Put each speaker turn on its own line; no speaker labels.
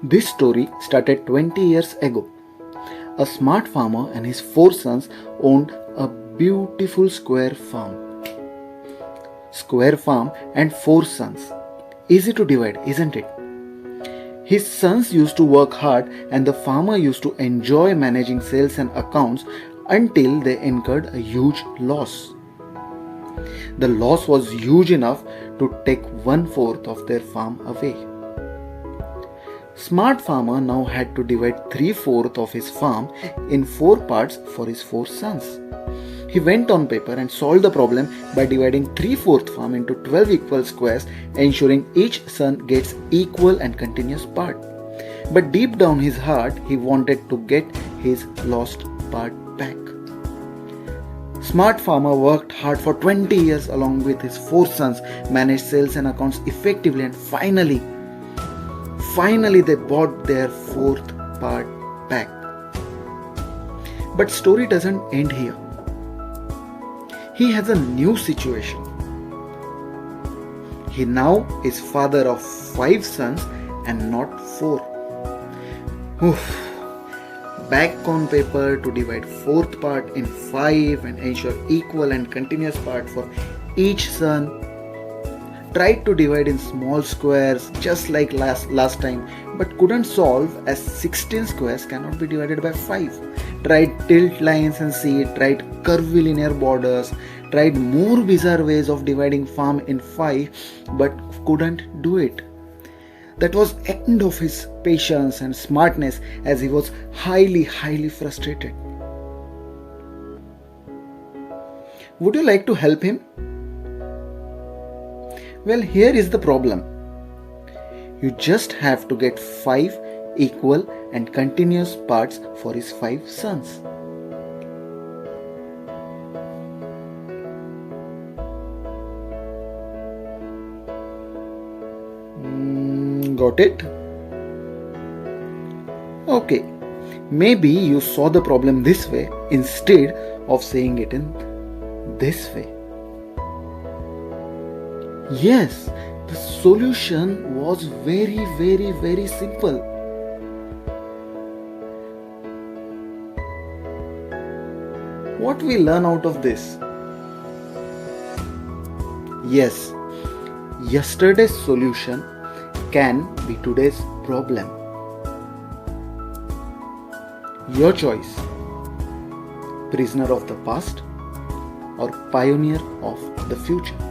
This story started 20 years ago. A smart farmer and his 4 sons owned a beautiful square farm. Square farm and 4 sons. Easy to divide, isn't it? His sons used to work hard and the farmer used to enjoy managing sales and accounts until they incurred a huge loss. The loss was huge enough to take 1/4 of their farm away. Smart farmer now had to divide 3/4 of his farm in 4 parts for his 4 sons. He went on paper and solved the problem by dividing 3/4 farm into 12 equal squares, ensuring each son gets equal and continuous part. But deep down his heart, he wanted to get his lost part back. Smart farmer worked hard for 20 years along with his 4 sons, managed sales and accounts effectively, and finally they bought their 4th part back. But story doesn't end here. He has a new situation. He now is father of 5 sons and not 4. Oof. Back on paper to divide 4th part in 5 and ensure equal and continuous part for each son. Tried to divide in small squares just like last time, but couldn't solve as 16 squares cannot be divided by 5. Tried tilt lines and see, tried curvilinear borders, tried more bizarre ways of dividing farm in 5, but couldn't do it. That was end of his patience and smartness, as he was highly frustrated. Would you like to help him? Well, here is the problem. You just have to get 5 equal and continuous parts for his 5 sons. Got it? Okay, maybe you saw the problem this way instead of saying it in this way. Yes, the solution was very simple. What we learn out of this? Yes, yesterday's solution can be today's problem. Your choice. Prisoner of the past or pioneer of the future.